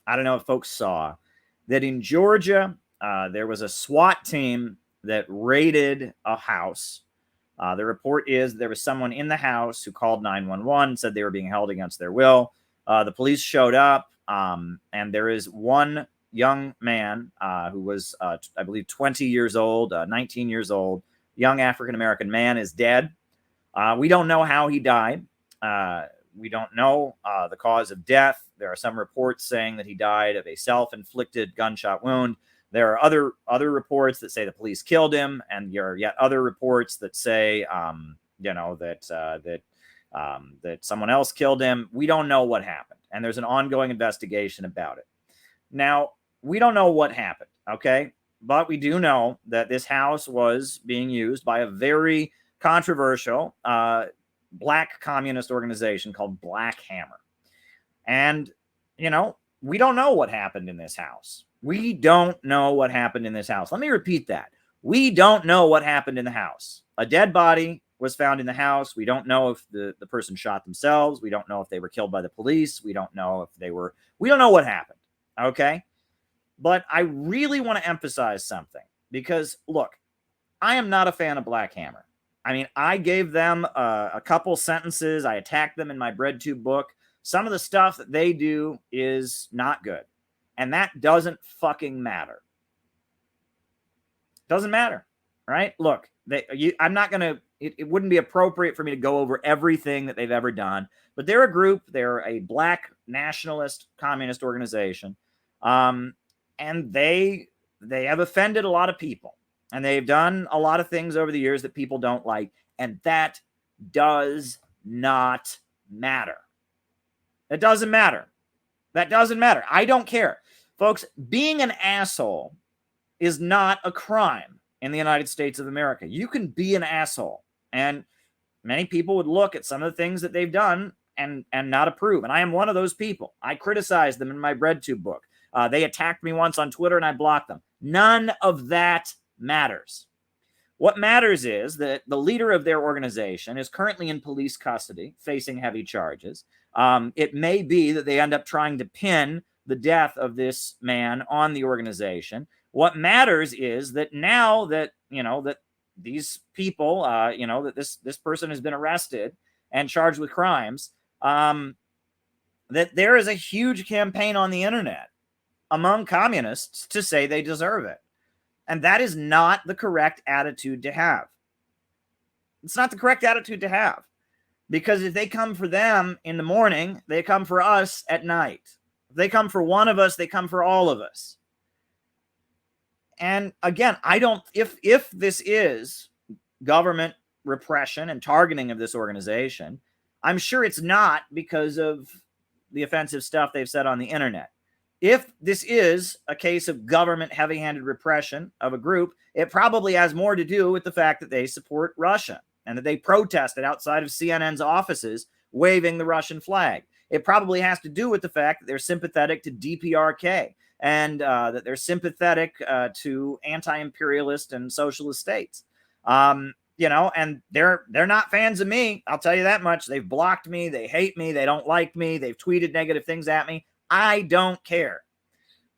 I don't know if folks saw that in Georgia, there was a SWAT team that raided a house. The report is there was someone in the house who called 911, said they were being held against their will. The police showed up, and there is one young man who was, I believe, 20 years old, 19 years old, young African-American man is dead. We don't know how he died. We don't know the cause of death. There are some reports saying that he died of a self-inflicted gunshot wound. There are other reports that say the police killed him, and there are yet other reports that say, that someone else killed him. We don't know what happened, and there's an ongoing investigation about it. Now, we don't know what happened, okay? But we do know that this house was being used by a very controversial black communist organization called Black Hammer. And, we don't know what happened in this house. We don't know what happened in this house. Let me repeat that. We don't know what happened in the house. A dead body was found in the house. We don't know if the person shot themselves. We don't know if they were killed by the police. We don't know we don't know what happened. Okay? But I really want to emphasize something because, look, I am not a fan of Black Hammer. I mean, I gave them a couple sentences. I attacked them in my BreadTube book. Some of the stuff that they do is not good. And that doesn't fucking matter. Doesn't matter, right? Look, I'm not going to, it wouldn't be appropriate for me to go over everything that they've ever done. But they're a group. They're a black nationalist communist organization. And they have offended a lot of people. And they've done a lot of things over the years that people don't like. And that does not matter. It doesn't matter. That doesn't matter. I don't care. Folks, being an asshole is not a crime in the United States of America. You can be an asshole. And many people would look at some of the things that they've done and not approve. And I am one of those people. I criticize them in my BreadTube book. They attacked me once on Twitter and I blocked them. None of that matters. What matters is that the leader of their organization is currently in police custody, facing heavy charges. It may be that they end up trying to pin the death of this man on the organization. What matters is that now that, that these people, that this person has been arrested and charged with crimes, that there is a huge campaign on the internet among communists to say they deserve it. And that is not the correct attitude to have. It's not the correct attitude to have. Because if they come for them in the morning, they come for us at night. If they come for one of us, they come for all of us. And again, if this is government repression and targeting of this organization, I'm sure it's not because of the offensive stuff they've said on the internet. If this is a case of government heavy-handed repression of a group, it probably has more to do with the fact that they support Russia and that they protested outside of CNN's offices waving the Russian flag. It probably has to do with the fact that they're sympathetic to DPRK and that they're sympathetic to anti-imperialist and socialist states. And they're not fans of me. I'll tell you that much. They've blocked me. They hate me. They don't like me. They've tweeted negative things at me. I don't care,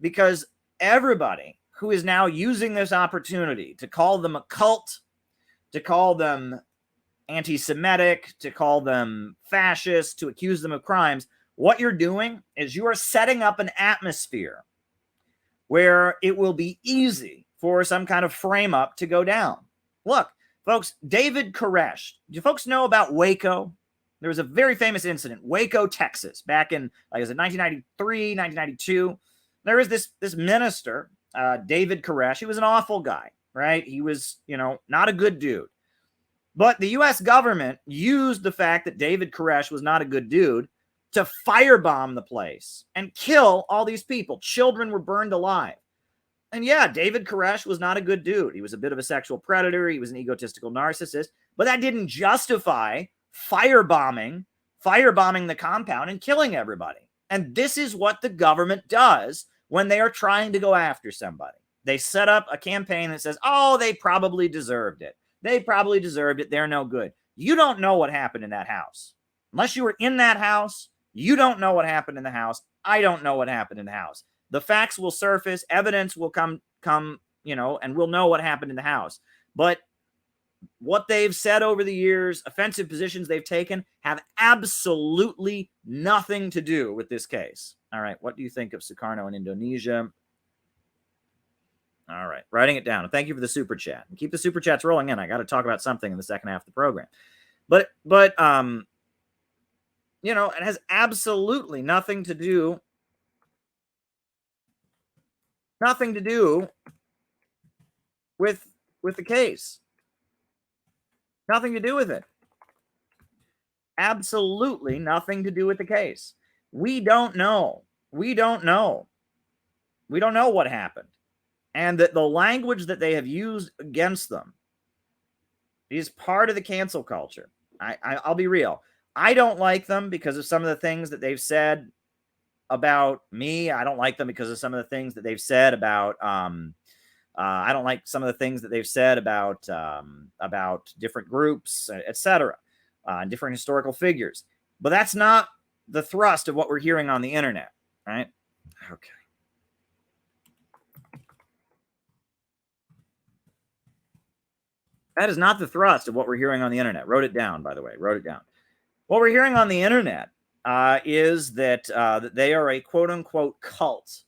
because everybody who is now using this opportunity to call them a cult, to call them anti-Semitic, to call them fascist, to accuse them of crimes, what you're doing is you are setting up an atmosphere where it will be easy for some kind of frame up to go down. Look, folks, David Koresh, do you folks know about Waco? There was a very famous incident, Waco, Texas, back in, 1993, 1992. There was this minister, David Koresh. He was an awful guy, right? He was, not a good dude. But the U.S. government used the fact that David Koresh was not a good dude to firebomb the place and kill all these people. Children were burned alive. And yeah, David Koresh was not a good dude. He was a bit of a sexual predator. He was an egotistical narcissist. But that didn't justify firebombing the compound and killing everybody. And this is what the government does when they are trying to go after somebody. They set up a campaign that says, oh, they probably deserved it. They probably deserved it. They're no good. You don't know what happened in that house. Unless you were in that house, you don't know what happened in the house. I don't know what happened in the House. The facts will surface, evidence will come, and we'll know what happened in the House. But what they've said over the years, offensive positions they've taken, have absolutely nothing to do with this case. All right, what do you think of Sukarno in Indonesia? All right, writing it down. Thank you for the super chat. Keep the super chats rolling in. I got to talk about something in the second half of the program. But it has absolutely nothing to do with the case. Nothing to do with it. Absolutely nothing to do with the case. We don't know. We don't know what happened. And that the language that they have used against them is part of the cancel culture. I'll be real. I don't like them because of some of the things that they've said about me. I don't like them because of some of the things that they've said about I don't like some of the things that they've said about different groups, etc., different historical figures. But that's not the thrust of what we're hearing on the internet, right? Okay. That is not the thrust of what we're hearing on the internet. Wrote it down, by the way. Wrote it down. What we're hearing on the internet is that they are a quote-unquote cult.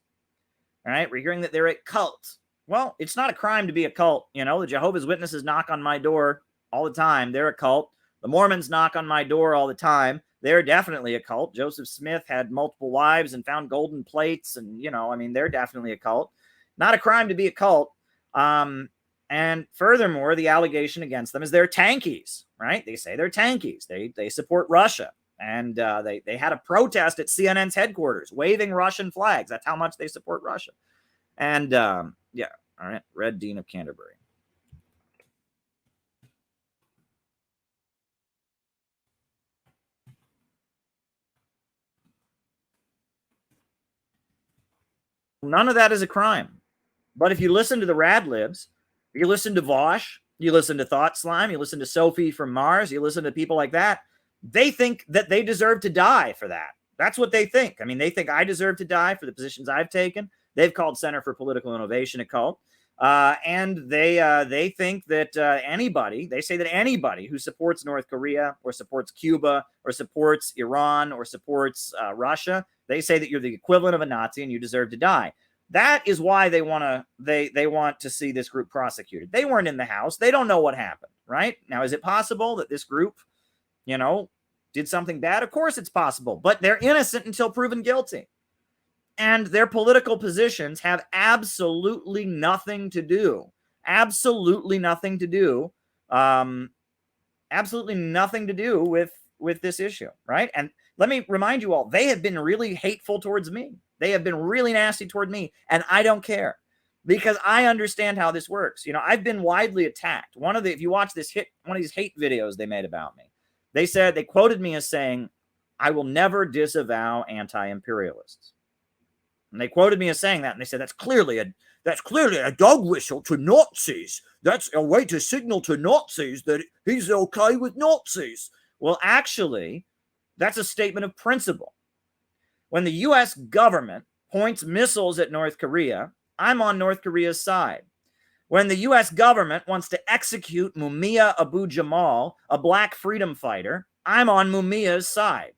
All right? We're hearing that they're a cult. Well, it's not a crime to be a cult. The Jehovah's Witnesses knock on my door all the time. They're a cult. The Mormons knock on my door all the time. They're definitely a cult. Joseph Smith had multiple wives and found golden plates. And, they're definitely a cult. Not a crime to be a cult. And furthermore, the allegation against them is they're tankies, right? They say they're tankies. They support Russia. And they had a protest at CNN's headquarters, waving Russian flags. That's how much they support Russia. And yeah, all right. Red Dean of Canterbury. None of that is a crime. But if you listen to the Radlibs, you listen to Vosh, you listen to Thought Slime, you listen to Sophie from Mars, you listen to people like that, they think that they deserve to die for that. That's what they think. They think I deserve to die for the positions I've taken. They've called Center for Political Innovation a cult. And they think that they say that anybody who supports North Korea or supports Cuba or supports Iran or supports Russia, they say that you're the equivalent of a Nazi and you deserve to die. That is why they want to see this group prosecuted. They weren't in the House. They don't know what happened, right? Now, is it possible that this group, did something bad? Of course it's possible, but they're innocent until proven guilty. And their political positions have absolutely nothing to do with this issue, right? And let me remind you all, they have been really hateful towards me. They have been really nasty toward me, and I don't care because I understand how this works. I've been widely attacked. If you watch one of these hate videos they made about me, they quoted me as saying, "I will never disavow anti-imperialists." And they quoted me as saying that, and they said, that's clearly a dog whistle to Nazis. That's a way to signal to Nazis that he's okay with Nazis. Well, actually, that's a statement of principle. When the U.S. government points missiles at North Korea, I'm on North Korea's side. When the U.S. government wants to execute Mumia Abu Jamal, a black freedom fighter, I'm on Mumia's side.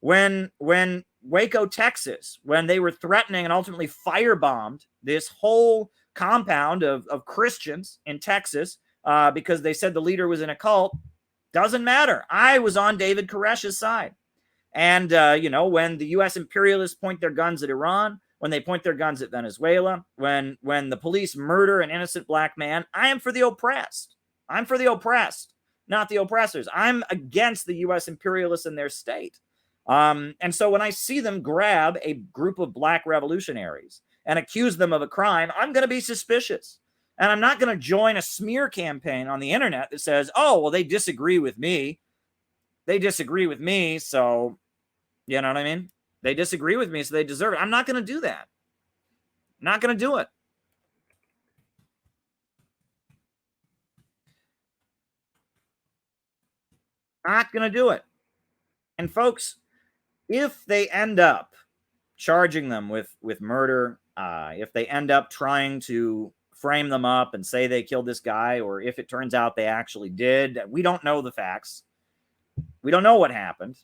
When Waco, Texas, when they were threatening and ultimately firebombed this whole compound of Christians in Texas because they said the leader was in a cult, doesn't matter. I was on David Koresh's side. And, when the U.S. imperialists point their guns at Iran, when they point their guns at Venezuela, when the police murder an innocent black man, I am for the oppressed. I'm for the oppressed, not the oppressors. I'm against the U.S. imperialists and their state. And so when I see them grab a group of black revolutionaries and accuse them of a crime, I'm going to be suspicious. And I'm not going to join a smear campaign on the internet that says, oh, well, they disagree with me. They disagree with me, so, you know what I mean? They disagree with me, so they deserve it. I'm not going to do that. I'm not going to do it. Not going to do it. And folks, if they end up charging them with murder, if they end up trying to frame them up and say they killed this guy, or if it turns out they actually did, we don't know the facts. We don't know what happened.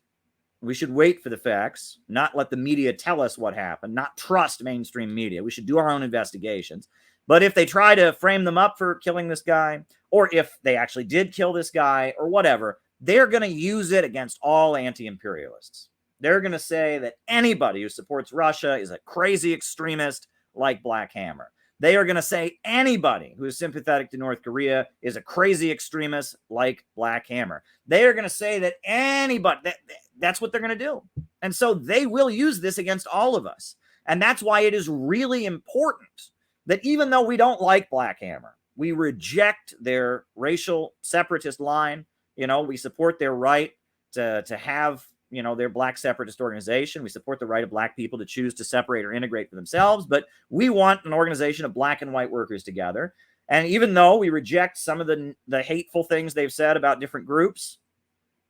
We should wait for the facts, not let the media tell us what happened, not trust mainstream media. We should do our own investigations. But if they try to frame them up for killing this guy, or if they actually did kill this guy, or whatever, they're going to use it against all anti-imperialists. They're going to say that anybody who supports Russia is a crazy extremist like Black Hammer. They are going to say anybody who is sympathetic to North Korea is a crazy extremist like Black Hammer. They are going to say that anybody, that's what they're going to do. And so they will use this against all of us. And that's why it is really important that even though we don't like Black Hammer, we reject their racial separatist line. We support their right to have, their Black separatist organization. We support the right of Black people to choose to separate or integrate for themselves. But we want an organization of Black and white workers together. And even though we reject some of the hateful things they've said about different groups,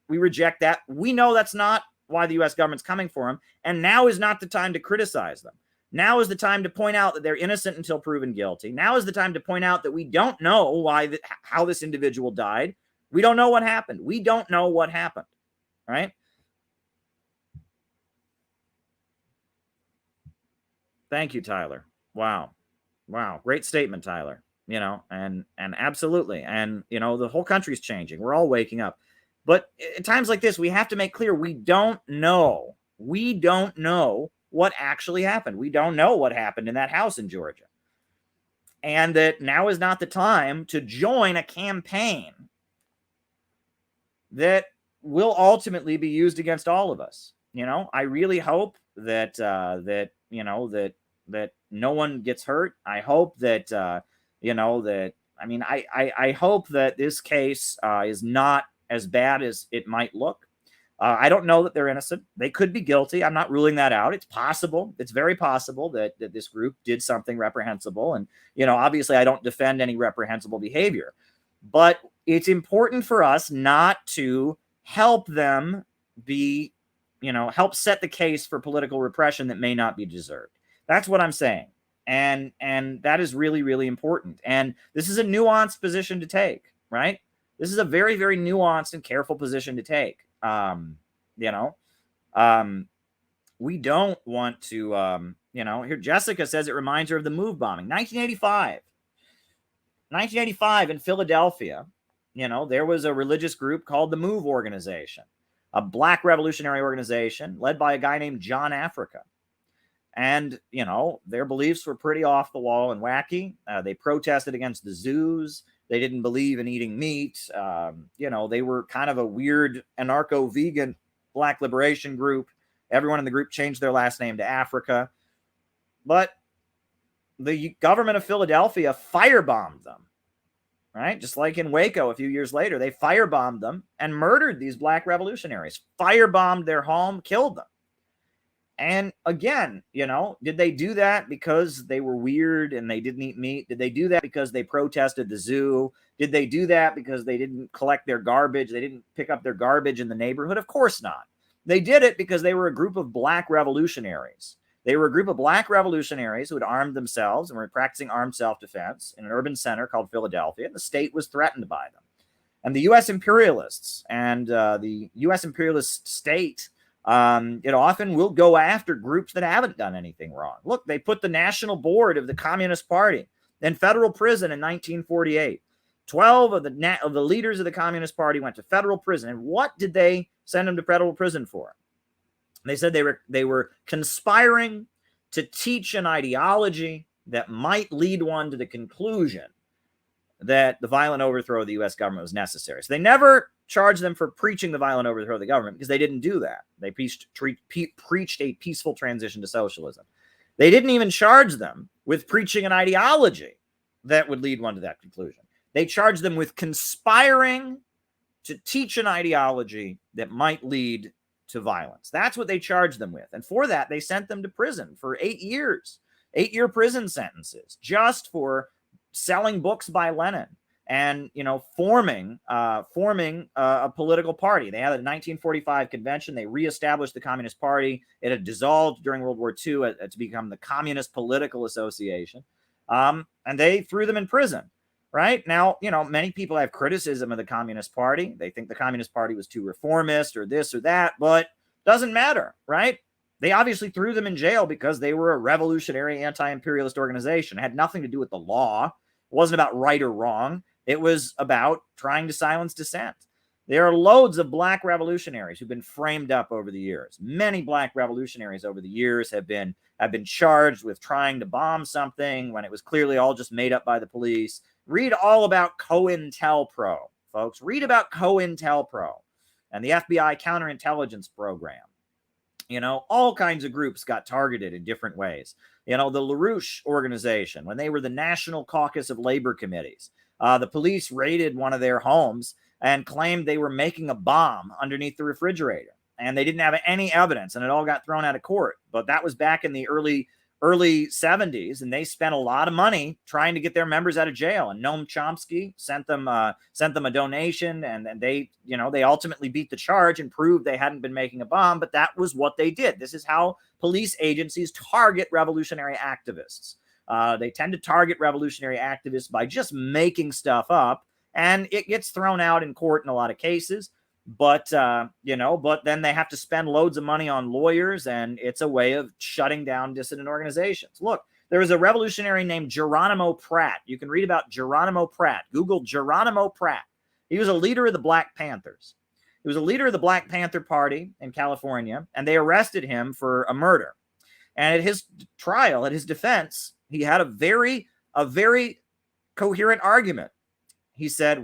we reject that. We know that's not why the U.S. government's coming for them. And now is not the time to criticize them. Now is the time to point out that they're innocent until proven guilty. Now is the time to point out that we don't know how this individual died. We don't know what happened. We don't know what happened, right? Thank you, Tyler. Wow. Great statement, Tyler. And absolutely. And, the whole country's changing. We're all waking up. But at times like this, we have to make clear we don't know. We don't know what actually happened. We don't know what happened in that house in Georgia. And that now is not the time to join a campaign that will ultimately be used against all of us. I really hope that that no one gets hurt. I hope that I hope that this case is not as bad as it might look. I don't know that they're innocent. They could be guilty. I'm not ruling that out. It's possible. It's very possible that this group did something reprehensible. And, obviously I don't defend any reprehensible behavior, but it's important for us not to help them be, help set the case for political repression that may not be deserved. That's what I'm saying. And that is really, really important. And this is a nuanced position to take, right? This is a very, very nuanced and careful position to take. We don't want to, here Jessica says it reminds her of the MOVE bombing. 1985 in Philadelphia, there was a religious group called the MOVE organization, a Black revolutionary organization led by a guy named John Africa. And, their beliefs were pretty off the wall and wacky. They protested against the zoos. They didn't believe in eating meat. They were kind of a weird anarcho-vegan Black liberation group. Everyone in the group changed their last name to Africa. But the government of Philadelphia firebombed them, right? Just like in Waco a few years later, they firebombed them and murdered these Black revolutionaries, firebombed their home, killed them. And again, did they do that because they were weird and they didn't eat meat? Did they do that because they protested the zoo? Did they do that because they didn't collect their garbage? They didn't pick up their garbage in the neighborhood? Of course not. They did it because they were a group of Black revolutionaries. They were a group of Black revolutionaries who had armed themselves and were practicing armed self-defense in an urban center called Philadelphia. And the state was threatened by them. And the U.S. imperialists and the U.S. imperialist state, it often will go after groups that haven't done anything wrong. Look, they put the National Board of the Communist Party in federal prison in 1948. 12 of the leaders of the Communist Party went to federal prison. And what did they send them to federal prison for? They said they were conspiring to teach an ideology that might lead one to the conclusion that the violent overthrow of the U.S. government was necessary. So they never charged them for preaching the violent overthrow of the government because they didn't do that. They preached a peaceful transition to socialism. They didn't even charge them with preaching an ideology that would lead one to that conclusion. They charged them with conspiring to teach an ideology that might lead to violence. That's what they charged them with. And for that, they sent them to prison for 8 years, 8-year prison sentences, just for selling books by Lenin, and, forming a political party. They had a 1945 convention. They reestablished the Communist Party. It had dissolved during World War II to become the Communist Political Association. And they threw them in prison. Right now, many people have criticism of the Communist Party. They think the Communist Party was too reformist or this or that, but doesn't matter, right? They obviously threw them in jail because they were a revolutionary anti-imperialist organization. It had nothing to do with the law. It wasn't about right or wrong. It was about trying to silence dissent. There are loads of black revolutionaries who've been framed up over the years. Many black revolutionaries over the years have been charged with trying to bomb something when it was clearly all just made up by the police. Read all about cointelpro, folks. Read about cointelpro and the FBI counterintelligence program. All kinds of groups got targeted in different ways. The LaRouche organization, when they were the National Caucus of Labor Committees, the police raided one of their homes and claimed they were making a bomb underneath the refrigerator. And they didn't have any evidence, and it all got thrown out of court. But that was back in the early 70s, and they spent a lot of money trying to get their members out of jail. And Noam Chomsky sent them a donation, and they ultimately beat the charge and proved they hadn't been making a bomb. But that was what they did. This is how police agencies target revolutionary activists. They tend to target revolutionary activists by just making stuff up, and it gets thrown out in court in a lot of cases. But then they have to spend loads of money on lawyers, and it's a way of shutting down dissident organizations. Look, there was a revolutionary named Geronimo Pratt. You can read about Geronimo Pratt. Google Geronimo Pratt. He was a leader of the Black Panthers. He was a leader of the Black Panther Party in California, and they arrested him for a murder. And at his trial, at his defense, he had a very coherent argument. He said,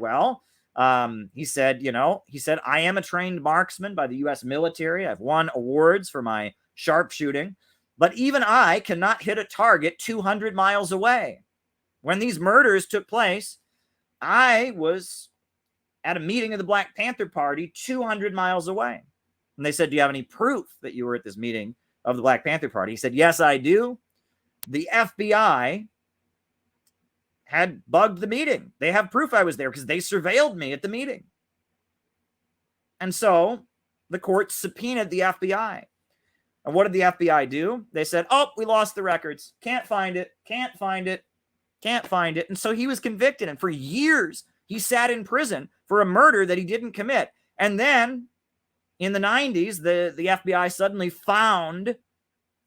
I am a trained marksman by the U.S. military. I've won awards for my sharpshooting, but even I cannot hit a target 200 miles away. When these murders took place, I was at a meeting of the Black Panther Party 200 miles away. And they said, do you have any proof that you were at this meeting of the Black Panther Party? He said, yes, I do. The FBI had bugged the meeting. They have proof I was there because they surveilled me at the meeting. And so the court subpoenaed the FBI. And what did the FBI do? They said, oh, we lost the records. Can't find it. And so he was convicted. And for years, he sat in prison for a murder that he didn't commit. And then in the 90s, the FBI suddenly found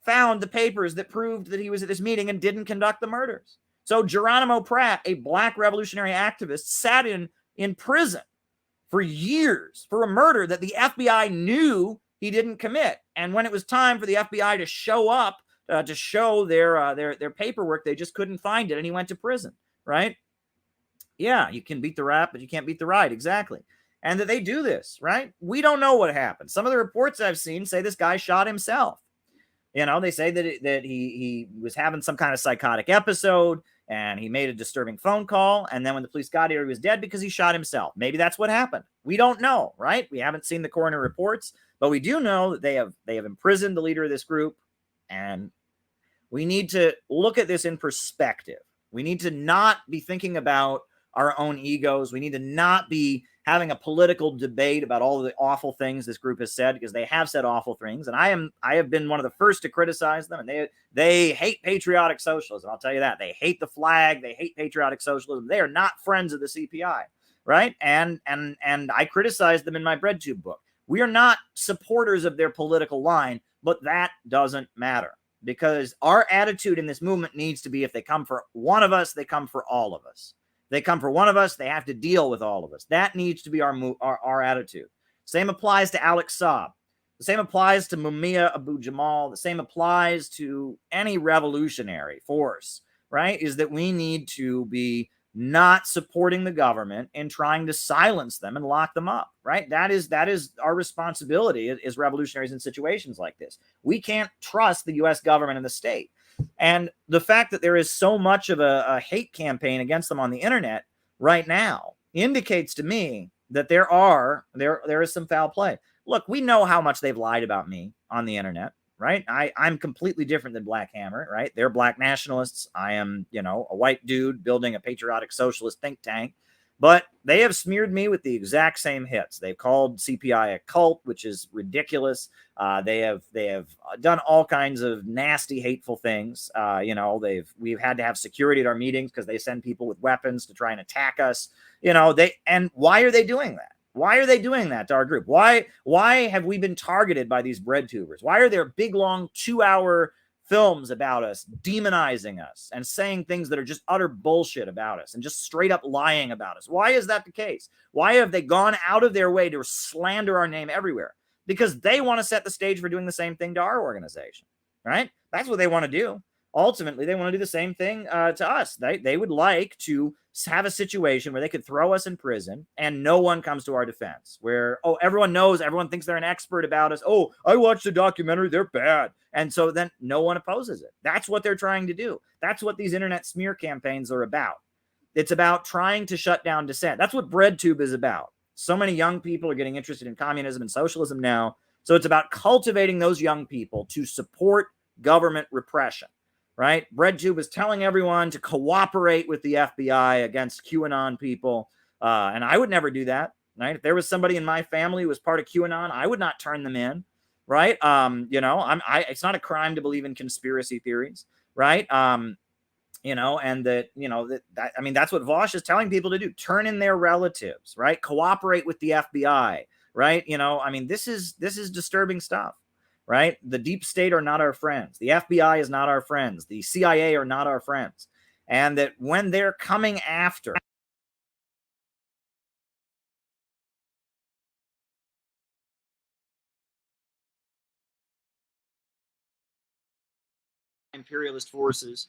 the papers that proved that he was at this meeting and didn't conduct the murders. So Geronimo Pratt, a black revolutionary activist, sat in prison for years for a murder that the FBI knew he didn't commit. And when it was time for the FBI to show up to show their paperwork, they just couldn't find it, and he went to prison. Right? Yeah, you can beat the rap, but you can't beat the ride. Exactly. And that they do this, right? We don't know what happened. Some of the reports I've seen say this guy shot himself. They say that he was having some kind of psychotic episode, and he made a disturbing phone call, and then when the police got here, he was dead because he shot himself. Maybe that's what happened. We don't know, right? We haven't seen the coroner reports, but we do know that they have imprisoned the leader of this group, and we need to look at this in perspective. We need to not be thinking about our own egos. We need to not be having a political debate about all of the awful things this group has said, because they have said awful things, and I have been one of the first to criticize them, and they hate patriotic socialism. I'll tell you that. They hate the flag. They hate patriotic socialism. They are not friends of the CPI, right? And I criticize them in my BreadTube book. We are not supporters of their political line, but that doesn't matter, because our attitude in this movement needs to be, if they come for one of us, they come for all of us. They come for one of us, they have to deal with all of us. That needs to be our attitude. Same applies to Alex Saab. The same applies to Mumia Abu-Jamal. The same applies to any revolutionary force, right? Is that we need to be not supporting the government and trying to silence them and lock them up, right? That is our responsibility as revolutionaries in situations like this. We can't trust the U.S. government and the state. And the fact that there is so much of a hate campaign against them on the internet right now indicates to me that there is some foul play. Look, we know how much they've lied about me on the internet, right? I'm completely different than Black Hammer, right? They're black nationalists. I am, a white dude building a patriotic socialist think tank. But they have smeared me with the exact same hits. They've called CPI a cult, which is ridiculous. They have done all kinds of nasty, hateful things. We've had to have security at our meetings because they send people with weapons to try and attack us. And why are they doing that? Why are they doing that to our group? Why have we been targeted by these bread tubers? Why are there big, long 2-hour films about us, demonizing us and saying things that are just utter bullshit about us and just straight up lying about us? Why is that the case? Why have they gone out of their way to slander our name everywhere? Because they want to set the stage for doing the same thing to our organization, right? That's what they want to do. Ultimately, they want to do the same thing to us. They would like to have a situation where they could throw us in prison and no one comes to our defense, where, oh, everyone knows, everyone thinks they're an expert about us. Oh, I watched the documentary, they're bad. And so then no one opposes it. That's what they're trying to do. That's what these internet smear campaigns are about. It's about trying to shut down dissent. That's what BreadTube is about. So many young people are getting interested in communism and socialism now. So it's about cultivating those young people to support government repression. Right? BreadTube is telling everyone to cooperate with the FBI against QAnon people. And I would never do that. Right? If there was somebody in my family who was part of QAnon, I would not turn them in. Right? It's not a crime to believe in conspiracy theories. Right? And that's what Vosh is telling people to do. Turn in their relatives. Right? Cooperate with the FBI. Right? This is disturbing stuff. Right? The deep state are not our friends. The FBI is not our friends. The CIA are not our friends. And that when they're coming after imperialist forces,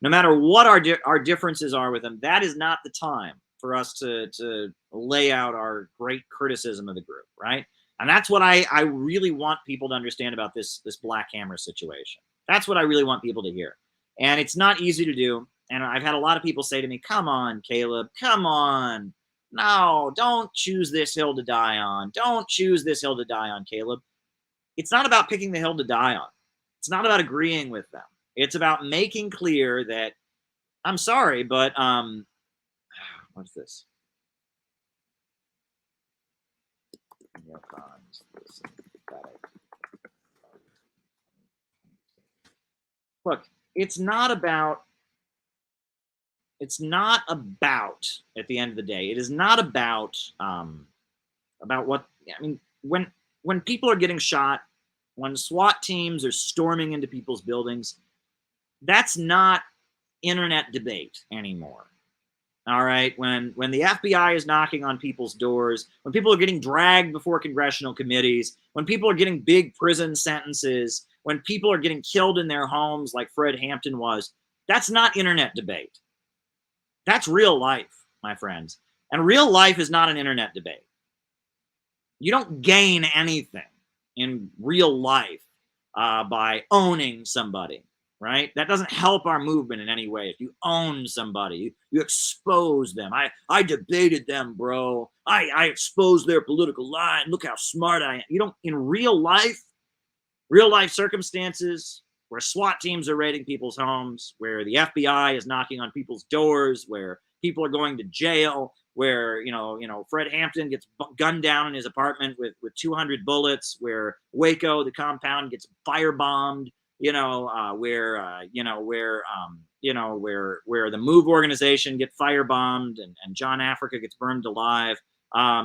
no matter what our differences are with them, that is not the time for us to lay out our great criticism of the group, right? And that's what I really want people to understand about this Black Hammer situation. That's what I really want people to hear. And it's not easy to do. And I've had a lot of people say to me, come on, Caleb, come on. No, don't choose this hill to die on. Don't choose this hill to die on, Caleb. It's not about picking the hill to die on. It's not about agreeing with them. It's about making clear that, I'm sorry, but what's this? Look, it's not about at the end of the day, it is not about what, when people are getting shot, when SWAT teams are storming into people's buildings, that's not internet debate anymore. All right, when the FBI is knocking on people's doors, when people are getting dragged before congressional committees, when people are getting big prison sentences, when people are getting killed in their homes like Fred Hampton was, that's not internet debate. That's real life, my friends. And real life is not an internet debate. You don't gain anything in real life by owning somebody. Right? That doesn't help our movement in any way. If you own somebody, you expose them. I debated them, bro. I exposed their political line. Look how smart I am. You don't, in real life circumstances where SWAT teams are raiding people's homes, where the FBI is knocking on people's doors, where people are going to jail, where, Fred Hampton gets gunned down in his apartment with 200 bullets, where Waco, the compound, gets firebombed, where the MOVE organization get firebombed and John Africa gets burned alive. Yeah,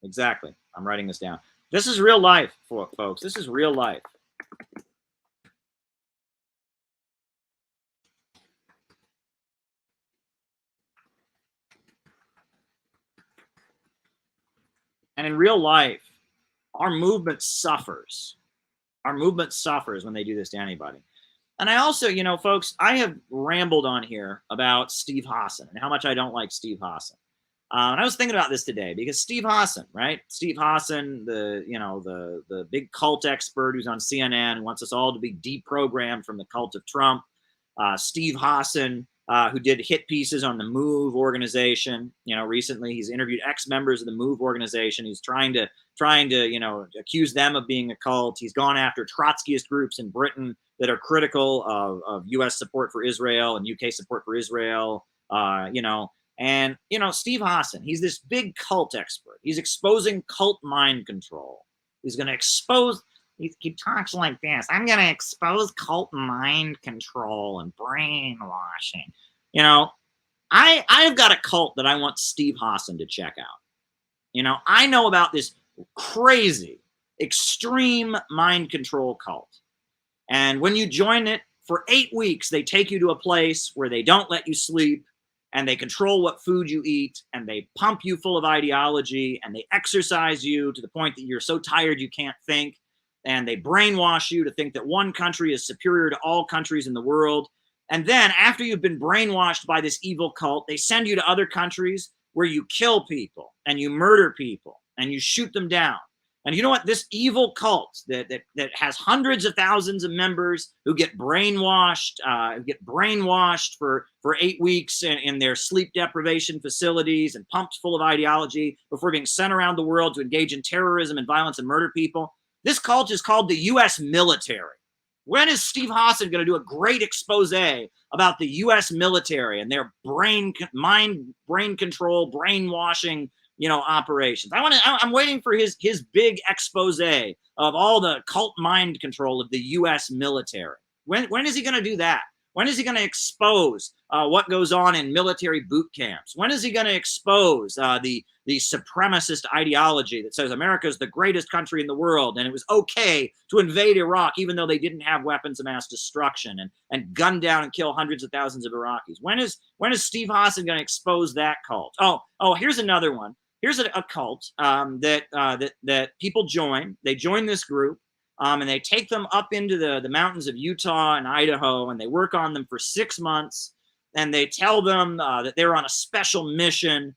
exactly. I'm writing this down. This is real life, folks. This is real life. And in real life, our movement suffers. Our movement suffers when they do this to anybody. And I also, folks, I have rambled on here about Steve Hassan and how much I don't like Steve Hassan. And I was thinking about this today because Steve Hassan, right? Steve Hassan, the big cult expert who's on CNN, wants us all to be deprogrammed from the cult of Trump. Steve Hassan, who did hit pieces on the MOVE organization. Recently he's interviewed ex-members of the MOVE organization. He's trying to accuse them of being a cult. He's gone after Trotskyist groups in Britain that are critical of U.S. support for Israel and UK support for Israel. You know, and, you know, Steve Hassan, he's this big cult expert. He's exposing cult mind control. He's going to expose, he talks like this: I'm going to expose cult mind control and brainwashing. You know, I've got a cult that I want Steve Hassan to check out. You know, I know about this crazy, extreme mind control cult. And when you join it, for 8 weeks, they take you to a place where they don't let you sleep, and they control what food you eat, and they pump you full of ideology, and they exercise you to the point that you're so tired you can't think, and they brainwash you to think that one country is superior to all countries in the world. And then after you've been brainwashed by this evil cult, they send you to other countries where you kill people and you murder people and you shoot them down. And you know what? This evil cult that has hundreds of thousands of members who get brainwashed, for 8 weeks in their sleep deprivation facilities and pumped full of ideology before being sent around the world to engage in terrorism and violence and murder people. This cult is called the U.S. military. When is Steve Hassan going to do a great expose about the U.S. military and their brain control, brainwashing, you know, operations? I'm waiting for his big expose of all the cult mind control of the U.S. military. When is he going to do that? When is he going to expose what goes on in military boot camps? When is he going to expose the supremacist ideology that says America is the greatest country in the world and it was okay to invade Iraq even though they didn't have weapons of mass destruction and gun down and kill hundreds of thousands of Iraqis? When is Steve Hassan going to expose that cult? Oh, here's another one. Here's a cult that people join. They join this group. And they take them up into the mountains of Utah and Idaho, and they work on them for 6 months. And they tell them that they're on a special mission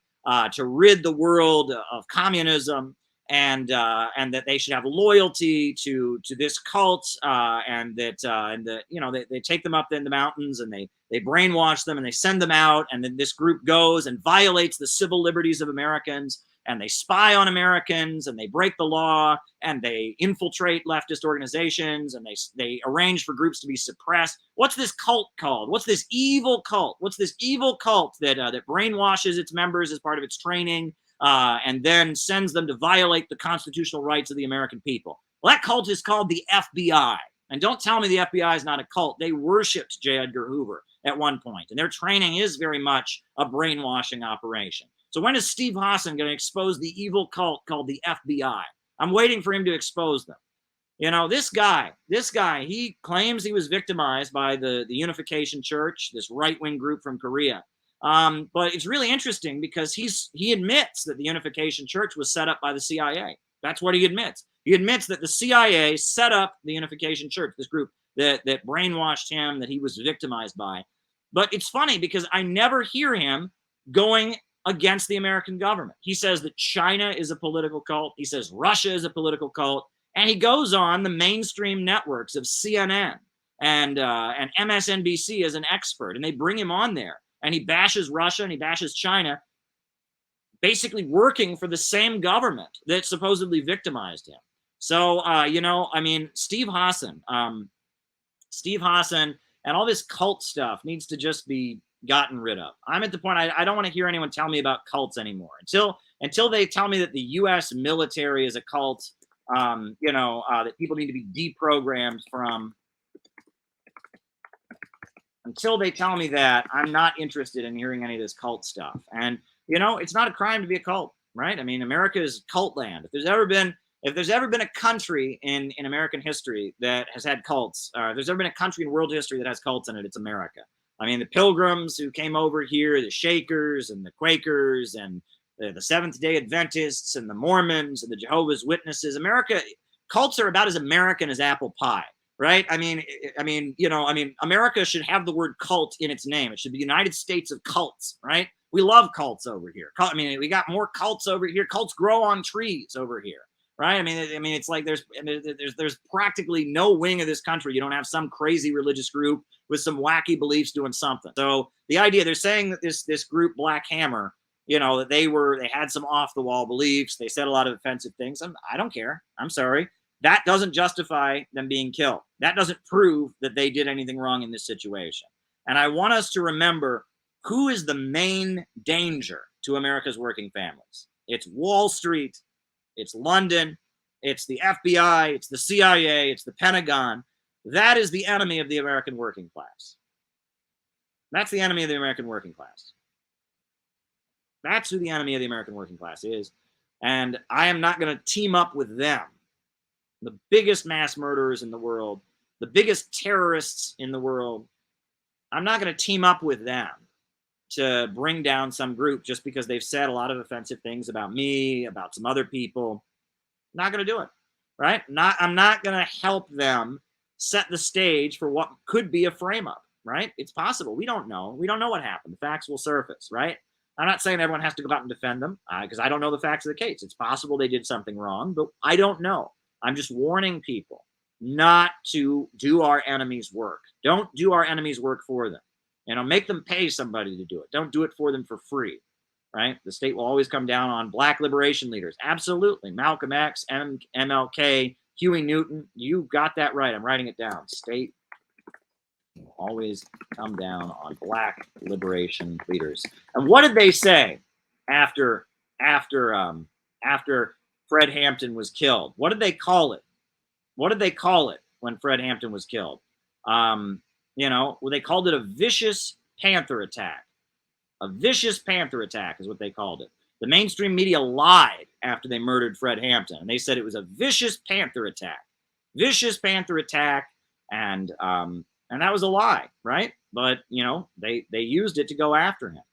to rid the world of communism, and that they should have loyalty to this cult, and that you know, they take them up in the mountains and they brainwash them and they send them out, and then this group goes and violates the civil liberties of Americans, and they spy on Americans, and they break the law, and they infiltrate leftist organizations, and they arrange for groups to be suppressed. What's this cult called? What's this evil cult? What's this evil cult that brainwashes its members as part of its training, and then sends them to violate the constitutional rights of the American people? Well, that cult is called the FBI. And don't tell me the FBI is not a cult. They worshipped J. Edgar Hoover at one point, and their training is very much a brainwashing operation. So when is Steve Hassan going to expose the evil cult called the FBI? I'm waiting for him to expose them. You know, this guy, he claims he was victimized by the Unification Church, this right-wing group from Korea. But it's really interesting because he admits that the Unification Church was set up by the CIA. That's what he admits. He admits that the CIA set up the Unification Church, this group that brainwashed him, that he was victimized by. But it's funny because I never hear him going against the American government. He says that China is a political cult. He says Russia is a political cult. And he goes on the mainstream networks of CNN and MSNBC as an expert. And they bring him on there. And he bashes Russia and he bashes China, basically working for the same government that supposedly victimized him. So, you know, I mean, Steve Hassan and all this cult stuff needs to just be gotten rid of. I'm at the point I don't want to hear anyone tell me about cults anymore until they tell me that the U.S. military is a cult. You know, that people need to be deprogrammed from. Until they tell me that, I'm not interested in hearing any of this cult stuff. And you know, it's not a crime to be a cult, right? I mean, America is cult land. If there's ever been a country in American history that has had cults, if there's ever been a country in world history that has cults in it, it's America. I mean, the Pilgrims who came over here, the Shakers and the Quakers and the Seventh-day Adventists and the Mormons and the Jehovah's Witnesses. Cults are about as American as apple pie, right? I mean, America should have the word cult in its name. It should be United States of cults, right? We love cults over here. I mean, we got more cults over here. Cults grow on trees over here, right? I mean, it's like there's practically no wing of this country you don't have some crazy religious group with some wacky beliefs doing something. So the idea, they're saying that this group Black Hammer, you know, that they had some off the wall beliefs. They said a lot of offensive things. I don't care. I'm sorry. That doesn't justify them being killed. That doesn't prove that they did anything wrong in this situation. And I want us to remember Who is the main danger to America's working families? It's Wall Street, it's London, it's the FBI, it's the CIA, it's the Pentagon. That is the enemy of the American working class. That's the enemy of the American working class. That's who the enemy of the American working class is. And I am not going to team up with them. The biggest mass murderers in the world, the biggest terrorists in the world. I'm not going to team up with them to bring down some group just because they've said a lot of offensive things about me, about some other people. Not going to do it, right? I'm not going to help them set the stage for what could be a frame up, right? It's possible. We don't know. We don't know what happened. The facts will surface, right? I'm not saying everyone has to go out and defend them because I don't know the facts of the case. It's possible they did something wrong, but I don't know. I'm just warning people not to do our enemies' work. Don't do our enemies' work for them. Make them pay somebody to do it. Don't do it for them for free, right? The state will always come down on black liberation leaders. Absolutely. Malcolm X, MLK, Huey Newton. You got that right. I'm writing it down. State will always come down on black liberation leaders. And what did they say after Fred Hampton was killed? What did they call it? What did they call it when Fred Hampton was killed? They called it a vicious panther attack. A vicious panther attack is what they called it. The mainstream media lied after they murdered Fred Hampton, and they said it was a vicious panther attack. Vicious panther attack, and that was a lie, right? But they used it to go after him.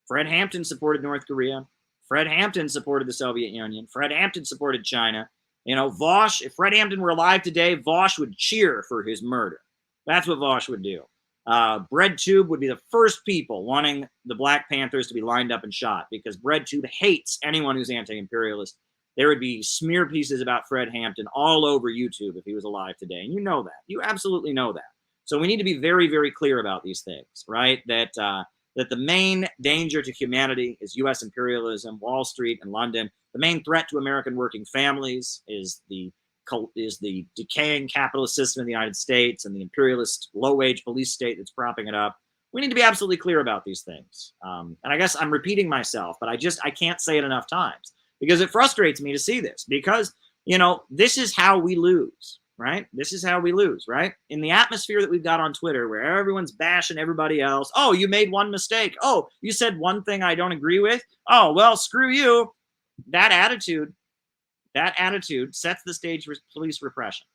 Fred Hampton supported North Korea. Fred Hampton supported the Soviet Union. Fred Hampton supported China. Vaush, if Fred Hampton were alive today, Vaush would cheer for his murder. That's what Vaush would do. BreadTube would be the first people wanting the Black Panthers to be lined up and shot because BreadTube hates anyone who's anti-imperialist. There would be smear pieces about Fred Hampton all over YouTube if he was alive today. And you know that. You absolutely know that. So we need to be very, very clear about these things, right? That the main danger to humanity is U.S. imperialism, Wall Street, and London. The main threat to American working families is the decaying capitalist system in the United States and the imperialist low-wage police state that's propping it up. We need to be absolutely clear about these things. And I guess I'm repeating myself, but I can't say it enough times because it frustrates me to see this because, this is how we lose, right? This is how we lose, right? In the atmosphere that we've got on Twitter where everyone's bashing everybody else. Oh, you made one mistake. Oh, you said one thing I don't agree with. Oh, well, screw you. That attitude sets the stage for police repression.